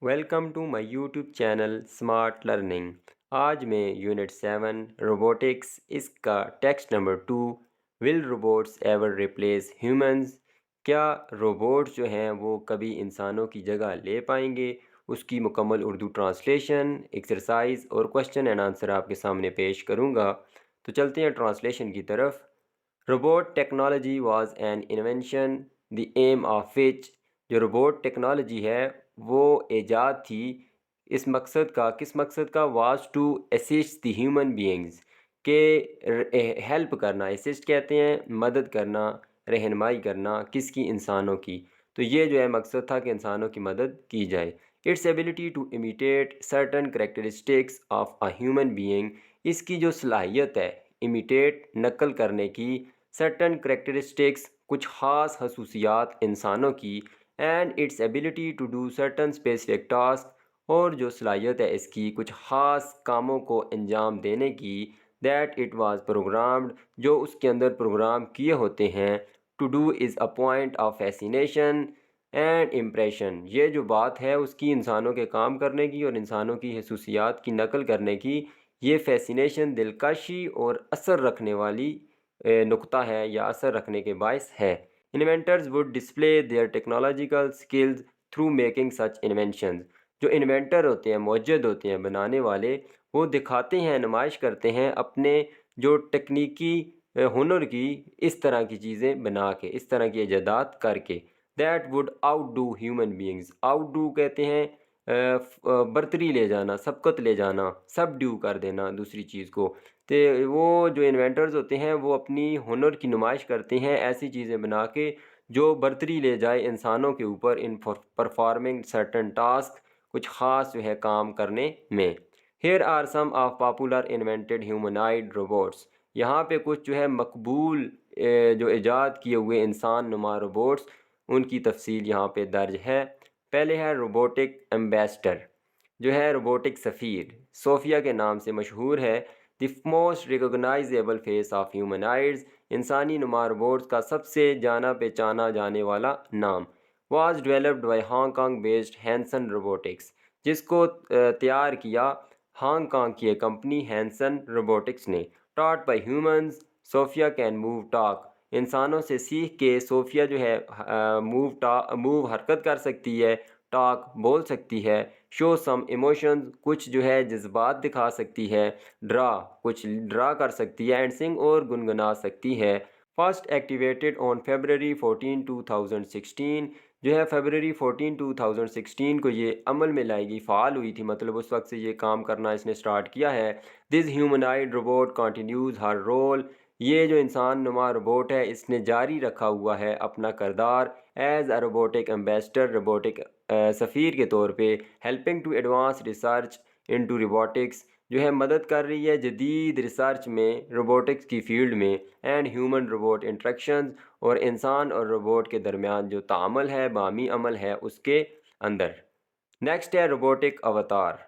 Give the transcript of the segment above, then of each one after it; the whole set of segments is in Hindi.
Welcome to my YouTube channel smart learning. आज मैं यूनिट 7 रोबोटिक्स इसका text number 2 will robots ever replace humans. क्या रोबोट्स जो हैं वो कभी इंसानों की जगह ले पाएंगे? उसकी मुकम्मल उर्दू ट्रांसलेशन, एक्सरसाइज और क्वेश्चन एंड आंसर आपके सामने पेश करूंगा। तो चलते हैं ट्रांसलेशन की तरफ। Robot technology was an invention the aim of which, जो रोबोट टेक्नोलॉजी है वो ईजाद थी। इस मकसद का, किस मकसद का? Was to assist the human beings, के हेल्प करना। असिस्ट कहते हैं मदद करना, रहनुमाई करना, किसकी? इंसानों की। तो ये जो है मकसद था कि इंसानों की मदद की जाए। It's ability to imitate certain characteristics of a human being, इसकी जो सलाहियत है इमिटेट, नकल करने की, सर्टन करेक्टरिस्टिक्स, कुछ ख़ास खसूसियात इंसानों की, and it's ability to do certain specific task, और जो सलाहियत है इसकी कुछ ख़ास कामों को अंजाम देने की, दैट इट वाज प्रोग्राम्ड, जो उसके अंदर प्रोग्राम किए होते हैं, to do is a point of fascination and impression, ये जो बात है उसकी इंसानों के काम करने की और इंसानों की खसूसियात की नकल करने की, ये फैसिनेशन दिलकशी और असर रखने वाली नुक्ता है या असर रखने के बायस है। Inventors would display their technological skills through making such inventions, जो इन्वेंटर होते हैं, मौजूद होते हैं, बनाने वाले, वो दिखाते हैं, नुमाइश करते हैं अपने जो टेक्निकी हुनर की, इस तरह की चीज़ें बना के, इस तरह की ईजादात करके। That wood out do human beings, out do कहते हैं बर्तरी ले जाना, सबकत ले जाना, सब ड्यू कर देना दूसरी चीज़ को। तो वो जो इन्वेंटर्स होते हैं वो अपनी हुनर की नुमाइश करते हैं ऐसी चीज़ें बना के जो बर्तरी ले जाए इंसानों के ऊपर, इन परफॉर्मिंग सर्टन टास्क, कुछ ख़ास जो है काम करने में। Here are some of popular invented humanoid robots, यहाँ पे कुछ जो है मकबूल जो ईजाद किए हुए इंसान नुमा रोबोट्स, उनकी तफसील यहाँ पे दर्ज है। पहले है रोबोटिक एम्बेसडर, जो है रोबोटिक सफ़ीर, सोफिया के नाम से मशहूर है। The most recognizable face of human eyes, इंसानी नुमा रोबोट्स का सबसे जाना पहचाना जाने वाला नाम। Was developed by Hong Kong based Hanson Robotics, जिसको तैयार किया हांगकांग की एक कंपनी हैंसन रोबोटिक्स ने। Taught by humans, Sophia can move talk, इंसानों से सीख के सोफिया जो है मूव हरकत कर सकती है, टॉक बोल सकती है, शो सम इमोशंस, कुछ जो है जज्बात दिखा सकती है, ड्रा कुछ ड्रा कर सकती है, एंड सिंग और गुनगुना सकती है। फर्स्ट एक्टिवेटेड ऑन February 14 2016, जो है February 14 2016 को ये अमल में लाएगी, फ़ाल हुई थी, मतलब उस वक्त से ये काम करना इसने स्टार्ट किया है। This humanoid robot continues her role, ये जो इंसान नुमा रोबोट है इसने जारी रखा हुआ है अपना करदार as a robotic ambassador, robotic सफ़ीर के तौर पे, helping to advance research into robotics, जो है मदद कर रही है जदीद रिसर्च में रोबोटिक्स की फील्ड में, एंड ह्यूमन रोबोट इंट्रैक्शंस, और इंसान और रोबोट के दरमियान जो तामल है, बामी अमल है उसके अंदर। नेक्स्ट है रोबोटिक अवतार,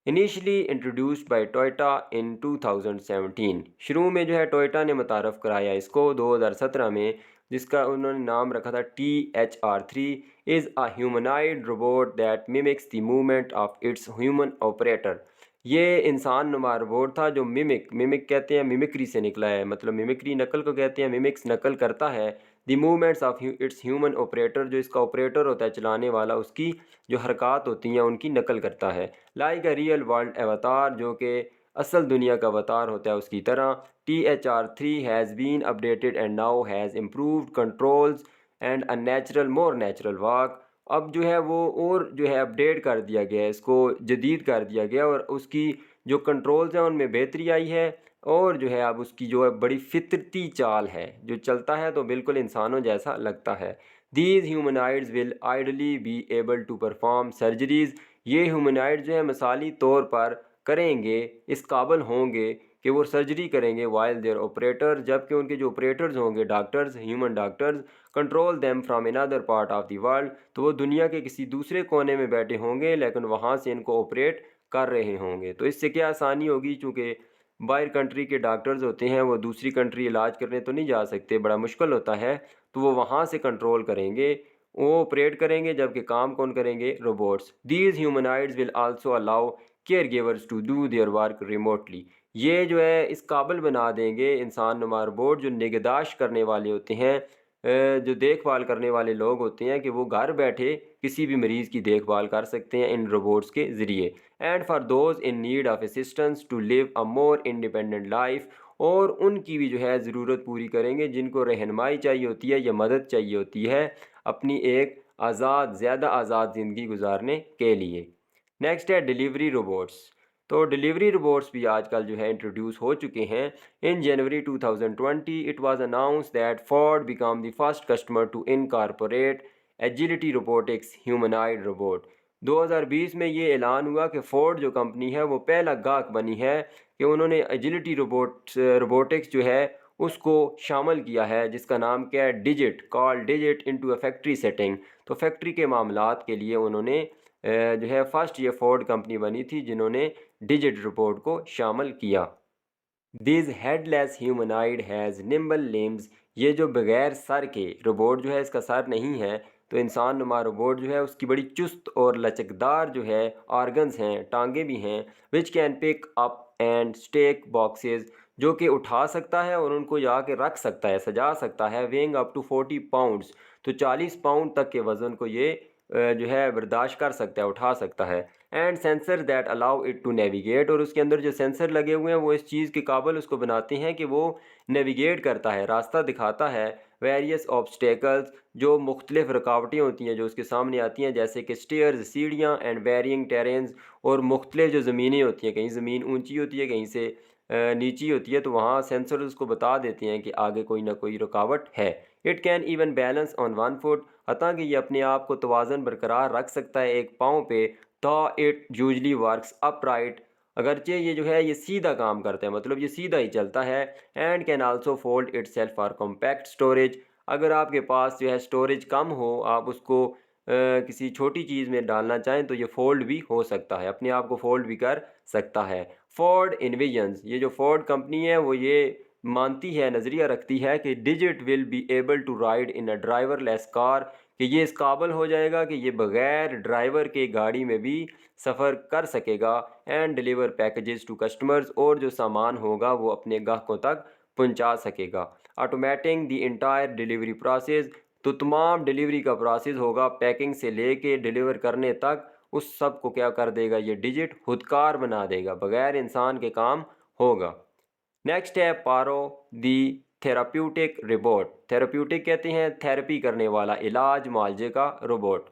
इनिशियली इंट्रोड्यूस्ड बाय टोयोटा इन 2017, शुरू में जो है टोयोटा ने मुतारफ़ कराया इसको 2017 में, जिसका उन्होंने नाम रखा था THR3, is a humanoid robot that mimics the movement of its human operator. ये इंसान नुमा रोबोट था जो मिमिक कहते हैं, मिमिक्री से निकला है, मतलब मिमिक्री नकल को कहते हैं, मिमिक्स नकल करता है, the movements of its human operator, जो इसका ऑपरेटर होता है चलाने वाला, उसकी जो हरकत होती हैं उनकी नकल करता है। लाइक अ रियल वर्ल्ड अवतार, जो कि असल दुनिया का अवतार होता है उसकी तरह। THR3 has been updated and now has improved controls and a natural more natural walk, अब जो है वो और जो है अपडेट कर दिया गया है, इसको जदीद कर दिया गया, और उसकी जो कंट्रोल्स हैं उनमें बेहतरी आई है, और जो है अब उसकी जो है बड़ी फितरती चाल है, जो चलता है तो बिल्कुल इंसानों जैसा लगता है। These humanoids will ideally be able to perform surgeries, ये ह्यूमनाइड जो है मिसाली तौर पर करेंगे, इस काबिल होंगे कि वो सर्जरी करेंगे, वाइल देयर ऑपरेटर, जबकि उनके जो ऑपरेटर्स होंगे, doctors, human doctors, control them from another part of the world, तो वो दुनिया के किसी दूसरे कोने में बैठे होंगे लेकिन वहाँ से इनको ऑपरेट कर रहे होंगे। तो इससे क्या आसानी होगी, चूँकि बाहर कंट्री के डॉक्टर्स होते हैं वो दूसरी कंट्री इलाज करने तो नहीं जा सकते, बड़ा मुश्किल होता है, तो वो वहाँ से कंट्रोल करेंगे, वो ऑपरेट करेंगे, जबकि काम कौन करेंगे? Robots. These humanoids will also allow care givers to do their work remotely. ये जो है इस काबिल बना देंगे इंसान नुमा रोबोट जो निगहदाश्त करने वाले होते हैं, जो देखभाल करने वाले लोग होते हैं, कि वो घर बैठे किसी भी मरीज़ की देखभाल कर सकते हैं इन रोबोट्स के ज़रिए। And for those in need of assistance to live a more independent life, और उनकी भी जो है ज़रूरत पूरी करेंगे जिनको रहनुमाई चाहिए होती है या मदद चाहिए होती है अपनी एक ज़्यादा आज़ाद ज़िंदगी गुजारने के लिए। नेक्स्ट है डिलीवरी रोबोट्स। तो डिलीवरी रोबोट्स भी आजकल जो है इंट्रोड्यूस हो चुके हैं। In January 2020 it was announce that Ford become the first customer to incorporate Agility Robotics humanoid robot. 2020 में ये ऐलान हुआ कि फोर्ड जो कंपनी है वो पहला गाहक बनी है कि उन्होंने एजिलिटी रोबोटिक्स जो है उसको शामिल किया है, जिसका नाम क्या है? Digit, call digit into a factory setting. तो फैक्ट्री के मामलात के लिए उन्होंने जो है फर्स्ट ये फोर्ड कंपनी बनी थी जिन्होंने डिजिट रोबोट को शामिल किया। This headless humanoid has nimble limbs. ये जो बगैर सर के रोबोट जो है, इसका सर नहीं है, तो इंसान नुमा रोबोट जो है उसकी बड़ी चुस्त और लचकदार जो है ऑर्गन्स हैं, टांगे भी हैं, which can pick up and stack boxes, जो कि उठा सकता है और उनको जाके रख सकता है, सजा सकता है। वेइंग अप टू 40 पाउंड्स, तो 40 पाउंड तक के वज़न को ये जो है बर्दाश्त कर सकता है, उठा सकता है। And sensor that allow it to navigate, और उसके अंदर जो सेंसर लगे हुए हैं वो इस चीज़ के काबिल उसको बनाते हैं कि वो नेविगेट करता है, रास्ता दिखाता है वेरियस ऑब्स्टेकल्स, जो मुख्तलिफ रुकावटें होती हैं जो उसके सामने आती हैं, जैसे कि स्टेयर्स, सीढ़ियाँ, एंड वेरियंग टेरेन्स, और मुख्तलिफ जो ज़मीनें होती हैं, कहीं ज़मीन ऊंची होती है, कहीं से नीची होती है, तो वहाँ सेंसर उसको बता देते हैं कि आगे कोई ना कोई रुकावट है। It can even balance on one foot, हता कि ये अपने आप को तवाज़न बरकरार रख सकता है एक पाँव पे। तो इट यूजली वर्क्स अपराइट, अगरचे ये जो है ये सीधा काम करता है, मतलब ये सीधा ही चलता है। And can also fold it self for compact storage, अगर आपके पास जो है स्टोरेज कम हो, आप उसको किसी छोटी चीज़ में डालना चाहें, तो ये फोल्ड भी हो सकता है, अपने आप को फोल्ड भी कर सकता है। फोर्ड इन्विजन्स, ये जो फोर्ड कंपनी है वो ये मानती है, नज़रिया रखती है कि Digit will be able to ride in a driverless car, कि ये इस काबिल हो जाएगा कि ये बग़ैर ड्राइवर के गाड़ी में भी सफ़र कर सकेगा। And deliver packages to customers, और जो सामान होगा वो अपने ग्राहकों तक पहुंचा सकेगा। Automating the entire delivery process, तो तमाम डिलीवरी का प्रोसेस होगा पैकिंग से लेके डिलीवर करने तक, उस सब को क्या कर देगा? ये डिजिट खुदकार बना देगा, बग़ैर इंसान के काम होगा। नेक्स्ट है Paro the therapeutic robot. Therapeutic कहते हैं थेरेपी करने वाला, इलाज मुआलजे का robot.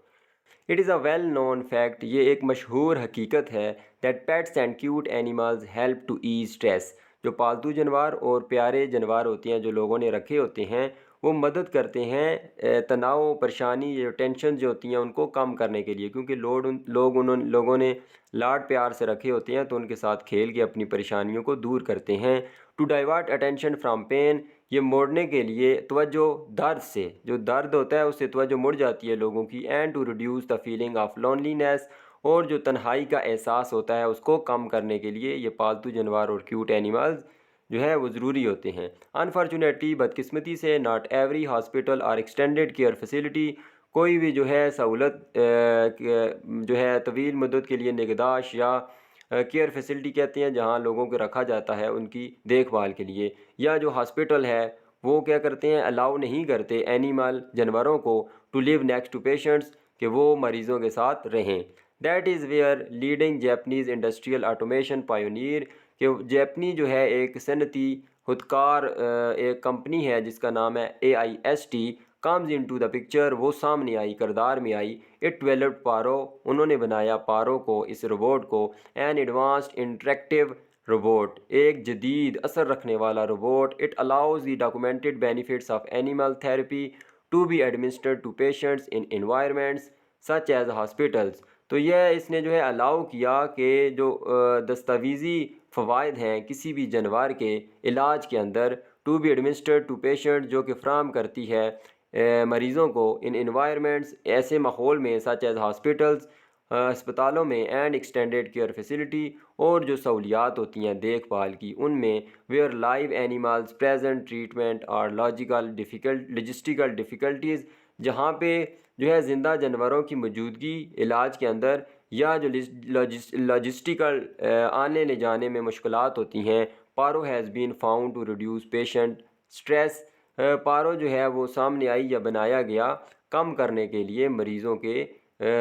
It is a well known fact, ये एक मशहूर हकीकत है, that pets and cute animals help to ease stress, जो पालतू जानवर और प्यारे जानवर होते हैं जो लोगों ने रखे होते हैं, वो मदद करते हैं तनाव, परेशानी, जो टेंशन जो होती हैं उनको कम करने के लिए, क्योंकि लोगों ने लाड प्यार से रखे होते हैं, तो उनके साथ खेल के अपनी परेशानियों को दूर करते हैं। To divert attention from pain, ये मोड़ने के लिए तवज्जो दर्द से, जो दर्द होता है उससे तवज्जो मुड़ जाती है लोगों की। And to reduce the feeling of loneliness, और जो तन्हाई का एहसास होता है उसको कम करने के लिए ये पालतू जानवर और क्यूट एनिमल्स जो है वो ज़रूरी होते हैं। अनफॉर्चुनेटली, बदकिस्मती से, नॉट एवरी हॉस्पिटल और एक्सटेंडेड केयर फैसिलिटी, कोई भी जो है सहूलत जो है तवील मुद्दत के लिए निगहदाश्त या केयर फैसिलिटी कहते हैं, जहाँ लोगों को रखा जाता है उनकी देखभाल के लिए, या जो हॉस्पिटल है वो क्या करते हैं, अलाउ नहीं करते एनिमल, जानवरों को, to live next to patients, कि वो मरीज़ों के साथ रहें। That is where leading Japanese industrial automation pioneer, कि जैपनी जो है एक सनती खुदकार एक कंपनी है जिसका नाम है AIST, comes into the picture, वो सामने आई, किरदार में आई। इट डेवलप्ड पारो, उन्होंने बनाया पारो को, इस रोबोट को। एन एडवांस्ड इंटरेक्टिव रोबोट, एक जदीद असर रखने वाला robot. It allows the documented benefits of animal therapy to be administered to patients in environments such as hospitals, तो यह इसने जो है अलाउ किया कि जो दस्तावेज़ी फ़वाइद हैं किसी भी जानवर के इलाज के अंदर, to be administered to patient, जो कि फ्राहम करती है मरीज़ों को इन इन्वायरमेंट्स, ऐसे माहौल में, सच एज़ हॉस्पिटल्स, अस्पतालों में, एंड एक्सटेंडेड केयर फैसिलिटी, और जो सहूलियात होती हैं देखभाल की उनमें, where live animals present treatment और लॉजिस्टिकल डिफ़िकल्टीज़, जहाँ पे जो है ज़िंदा जानवरों की मौजूदगी इलाज के अंदर या जो लॉजिस्टिकल आने ले जाने में मुश्किलात होती हैं। Paro has been found to reduce patient stress. Paro जो है वो सामने आई या बनाया गया कम करने के लिए मरीज़ों के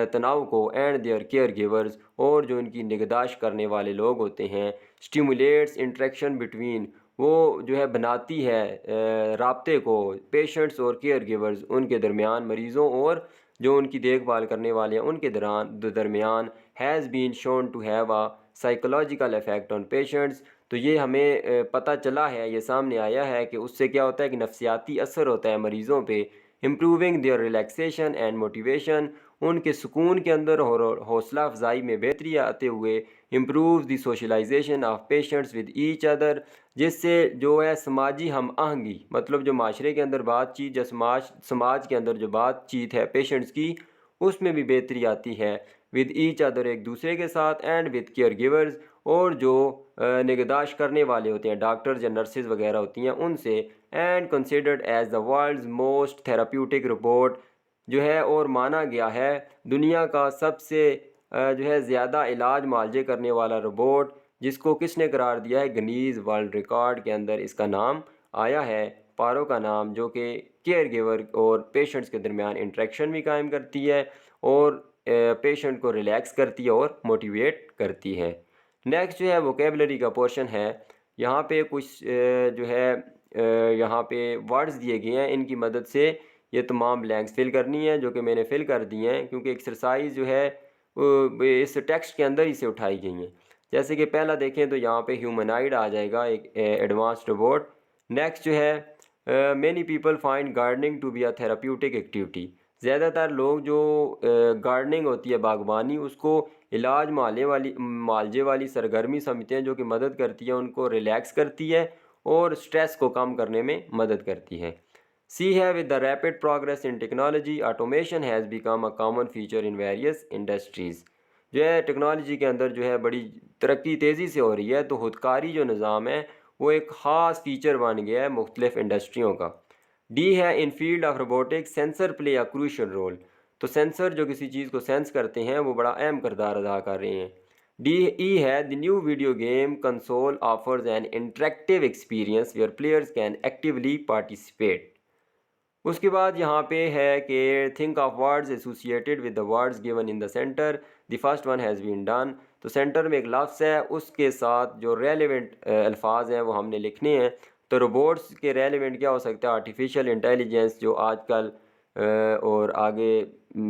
तनाव को एंड देयर केयर गिवर्स, और जो इनकी निगहदाश्त करने वाले लोग होते हैं। स्टिमुलेट्स इंटरेक्शन बिटवीन, वो जो है बनाती है राब्ते को पेशेंट्स और केयर गिवर्स उनके दरमियान, मरीज़ों और जो उनकी देखभाल करने वाले हैं उनके दरमियान। Has been shown to have a psychological effect on patients. तो ये हमें पता चला है, ये सामने आया है कि उससे क्या होता है कि नफसियाती असर होता है मरीज़ों पे। Improving there relaxation and motivation, उनके सुकून के अंदर और हौसला अफजाई में बेहतरी आते हुए। Improve the socialisation of patients with each other, जिससे जो है समाजी हम आहंगी, मतलब जो माशरे के अंदर बातचीत या समाज के अंदर जो बातचीत है पेशेंट्स की, उसमें भी बेहतरी आती है। विद ईच अदर, एक दूसरे के साथ। एंड विद केयर गिवर्स, और जो निगहदाश्त करने वाले होते हैं डॉक्टर्स या नर्सेज वगैरह होती हैं उनसे। And considered as the world's most therapeutic robot, जो है और माना गया है दुनिया का सबसे जो है ज़्यादा इलाज मालजे करने वाला रोबोट, जिसको किसने करार दिया है? गिनीज़ वर्ल्ड रिकॉर्ड के अंदर इसका नाम आया है, पारो का नाम, जो कि केयर गिवर और पेशेंट्स के दरमियान इंटरेक्शन भी कायम करती है और पेशेंट को रिलैक्स करती है और मोटिवेट करती है। नेक्स्ट जो है वोकेबलरी का पोर्शन है। यहाँ पे कुछ जो है यहाँ पे वर्ड्स दिए गए हैं, इनकी मदद से ये तमाम ब्लैंक्स फिल करनी है, जो कि मैंने फिल कर दी हैं क्योंकि एक्सरसाइज जो है इस टेक्स्ट के अंदर ही से उठाई गई हैं। जैसे कि पहला देखें तो यहाँ पे ह्यूमनाइड आ जाएगा, एक एडवांस्ड रोबोट। नेक्स्ट जो है many people find gardening to be a therapeutic activity. ज़्यादातर लोग जो गार्डनिंग होती है, बागबानी, उसको इलाज मालजे वाली सरगर्मी समझते हैं, जो कि मदद करती है, उनको रिलैक्स करती है और स्ट्रेस को कम करने में मदद करती है। सी है with the rapid progress in technology, automation has become a common feature in various industries. जो है टेक्नोलॉजी के अंदर जो है बड़ी तरक्की तेज़ी से हो रही है, तो खुदकारी जो निज़ाम है वो एक ख़ास फीचर बन गया है मुख्तलिफ़ इंडस्ट्रियों का। डी है in field of robotics sensor play a crucial role. तो सेंसर जो किसी चीज़ को सेंस करते हैं वो बड़ा अहम किरदार अदा कर रहे हैं। डी ई है the new video game console offers an interactive experience where players can actively participate. उसके बाद यहाँ पे है कि think of words associated with the words given in the centre, the first one has been done. तो सेंटर में एक लफ्ज़ है, उसके साथ जो रेलिवेंट अल्फाज हैं वो हमने लिखने हैं। तो रोबोट्स के रेलिवेंट क्या हो सकता है? आर्टिफिशियल इंटेलिजेंस, जो आजकल और आगे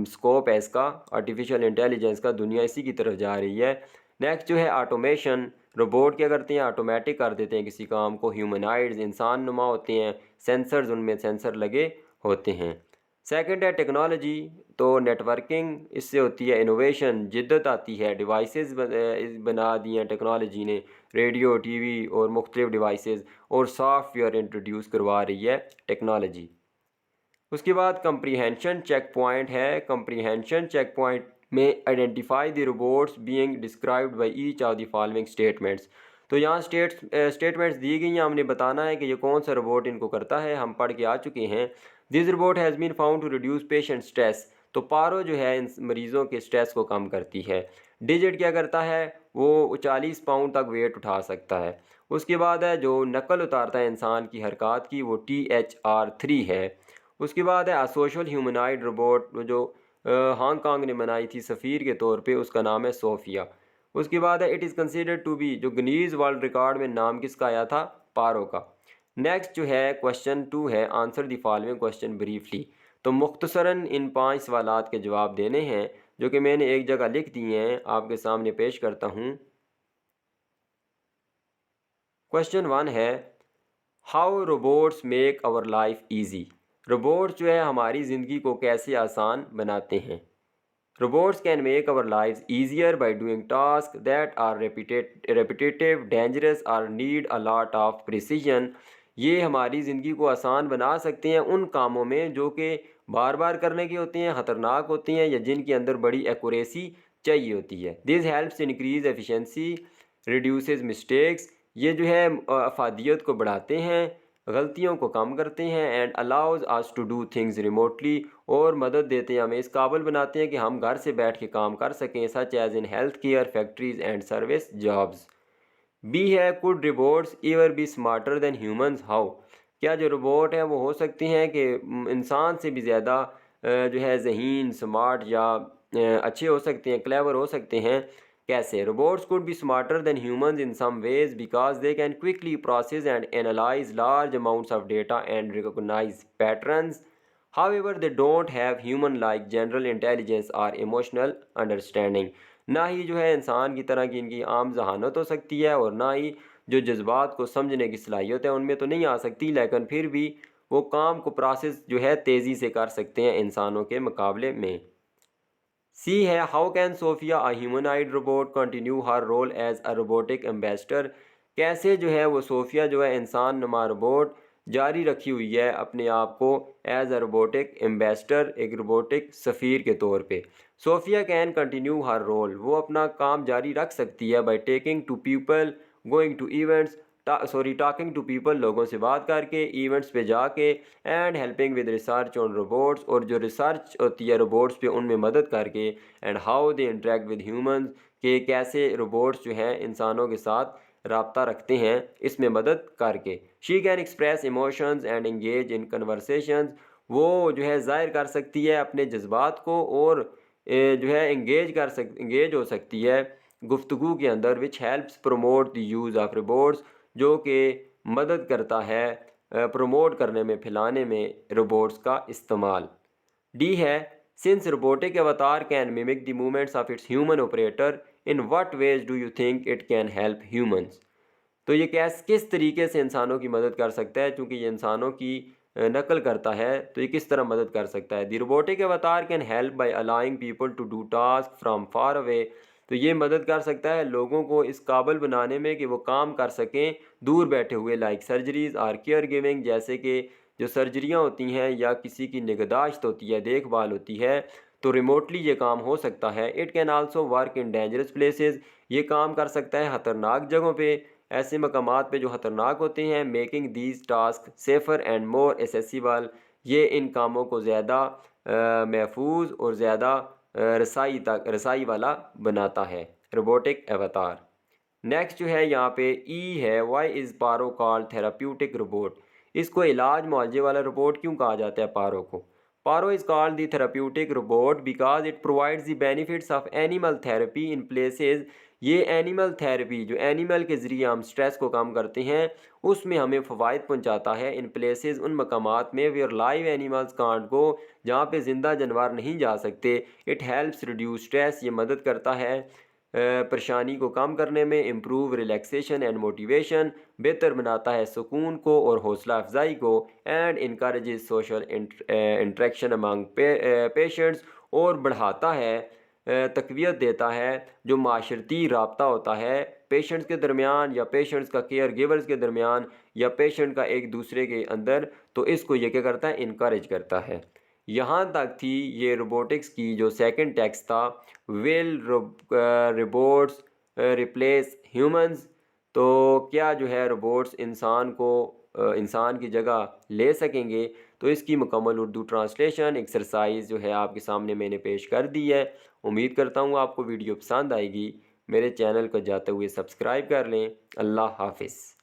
स्कोप है इसका, आर्टिफिशियल इंटेलिजेंस का, दुनिया इसी की तरफ जा रही है। नेक्स्ट जो है ऑटोमेशन, रोबोट क्या करते हैं? ऑटोमेटिक कर देते हैं किसी काम को। ह्यूमनाइड्स, इंसान नुमा होते हैं। सेंसर्स, उनमें सेंसर लगे होते हैं। सेकंड है टेक्नोलॉजी, तो नेटवर्किंग, इससे होती है इनोवेशन, जिद्दत आती है। डिवाइसेस बना दी हैं टेक्नोलॉजी ने, रेडियो, टीवी और मुख्तलिफ डिवाइसेस, और सॉफ्टवेयर इंट्रोड्यूस करवा रही है टेक्नोलॉजी। उसके बाद कंप्रीहेंशन चेक पॉइंट है। कंप्रीहेंशन चेक पॉइंट में identify the robots being described by each of the following statements. तो यहाँ स्टेटमेंट्स दी गई हैं, हमने बताना है कि ये कौन सा रोबोट इनको करता है। हम पढ़ के आ चुके हैं। This robot has been found to reduce patient stress. तो पारो जो है इन मरीज़ों के स्ट्रेस को कम करती है। डिजिट क्या करता है? वो 40 पाउंड तक वेट उठा सकता है। उसके बाद है जो नकल उतारता है इंसान की हरकत की, वो THR3 है। उसके बाद है सोशल ह्यूमनाइड रोबोट, जो हांगकांग ने बनाई थी सफ़ीर के तौर पे, उसका नाम है सोफिया। उसके बाद है it is considered to be, जो गिनीज़ वर्ल्ड रिकॉर्ड में नाम किसका आया था? पारो का। नेक्स्ट जो है क्वेश्चन 2 है, answer the following question briefly. तो मुख्तसरन इन 5 सवालात के जवाब देने हैं, जो कि मैंने एक जगह लिख दिए हैं, आपके सामने पेश करता हूँ। क्वेश्चन 1 है, how robots make our life easy. Robots जो है हमारी ज़िंदगी को कैसे आसान बनाते हैं। Robots can make our life easier by doing task that are repetitive, dangerous और need a lot of precision. ये हमारी ज़िंदगी को आसान बना सकते हैं उन कामों में जो कि बार बार करने के होते हैं, ख़तरनाक होती हैं, या जिनके अंदर बड़ी एक्यूरेसी चाहिए होती है। This helps increase efficiency, reduces mistakes. ये जो है अफादियत को बढ़ाते हैं, गलतियों को कम करते हैं and allows us to do things remotely, और मदद देते हैं, हमें इस काबिल बनाते हैं कि हम घर से बैठ के काम कर सकें, such as in health care, factories and service jobs. B है, could robots ever be smarter than humans, how? क्या जो रोबोट है वो हो सकते हैं कि इंसान से भी ज़्यादा जो है ज़हीन, स्मार्ट या अच्छे हो सकते हैं, क्लेवर हो सकते हैं? कैसे? Robots could be smarter than humans in some ways because they can quickly process and analyse large amounts of data and recognise patterns. However, they don't have human-like general intelligence or emotional understanding. ना ही जो है इंसान की तरह की इनकी आम जहानत हो सकती है, और ना ही जो जज्बात को समझने की सलाहियत है उनमें तो नहीं आ सकती, लेकिन फिर भी वो काम को प्रोसेस जो है तेज़ी से कर सकते हैं इंसानों के मुकाबले में। सी है, how can Sophia a humanoid robot continue her role as a robotic ambassador? कैसे जो है वो सोफिया जो है इंसान नुमा रोबोट जारी रखी हुई है अपने आप को एज अ रोबोटिक एम्बेसडर, एक रोबोटिक सफ़ीर के तौर पे। Sophia can continue her role, वो अपना काम जारी रख सकती है by taking to people, going to events, talking to people, लोगों से बात करके, इवेंट्स पे जाके, and helping with research on robots, और जो रिसर्च होती है रोबोट्स पे उनमें मदद करके, and how they interact with humans, के कैसे रोबोट्स जो हैं इंसानों के साथ रब्ता रखते हैं इसमें मदद करके। She can express emotions and engage in conversations, वो जो है ज़ाहिर कर सकती है अपने जज्बात को, और जो है इंगेज हो सकती है गुफ्तगू के अंदर, which helps promote the use of robots, जो कि मदद करता है प्रमोट करने में, फैलाने में रोबोट्स का इस्तेमाल। डी है, since robotic avatar can mimic the movements of its human operator, in what ways do you think it can help humans? तो ये किस तरीके से इंसानों की मदद कर सकता है, क्योंकि ये इंसानों की नकल करता है, तो ये किस तरह मदद कर सकता है? The robotic avatar can help by allowing people to do task from far away, तो ये मदद कर सकता है लोगों को इस काबिल बनाने में कि वो काम कर सकें दूर बैठे हुए, लाइक सर्जरीज और केयर गिविंग, जैसे कि जो सर्जरियाँ होती हैं या किसी की निगहदाश्त होती है, देखभाल होती है, तो रिमोटली ये काम हो सकता है। It can also work in dangerous places, ये काम कर सकता है ख़तरनाक जगहों पे, ऐसे मकामात पे जो ख़तरनाक होते हैं। Making these task safer and more accessible, ये इन कामों को ज़्यादा महफूज और ज़्यादा रसाई वाला बनाता है रोबोटिक अवतार। नेक्स्ट जो है यहाँ पे ई है, why is Paro called therapeutic robot? इसको इलाज मुआवजे वाला रोबोट क्यों कहा जाता है पारो को? Paro is called the therapeutic robot because it provides the benefits of animal therapy in places, ये एनिमल थेरेपी जो एनिमल के ज़रिए हम स्ट्रेस को कम करते हैं उसमें हमें फ़वाइद पहुँचाता है। इन प्लेसेस, उन मकामात में, where live animals can't go, जहाँ पे ज़िंदा जानवर नहीं जा सकते। इट हेल्प्स रिड्यूस स्ट्रेस, ये मदद करता है परेशानी को कम करने में। इम्प्रूव रिलैक्सेशन एंड मोटिवेशन, बेहतर बनाता है सुकून को और हौसला अफजाई को। And encourages social interaction among patients, और बढ़ाता है, तकवीत देता है जो माशरती रबता होता है पेशेंट्स के दरमियान, या पेशेंट्स का केयर गिवर्स के दरमियान, या पेशेंट का एक दूसरे के अंदर, तो इसको ये क्या करता है, इनकरेज करता है। यहाँ तक थी ये रोबोटिक्स की जो सेकंड टेक्स्ट था, विल रोबोट्स रिप्लेस ह्यूमंस, तो क्या जो है रोबोट्स इंसान की जगह ले सकेंगे? तो इसकी मुकम्मल उर्दू ट्रांसलेशन एक्सरसाइज जो है आपके सामने मैंने पेश कर दी है। उम्मीद करता हूँ आपको वीडियो पसंद आएगी। मेरे चैनल को जाते हुए सब्सक्राइब कर लें। अल्लाह हाफिज़।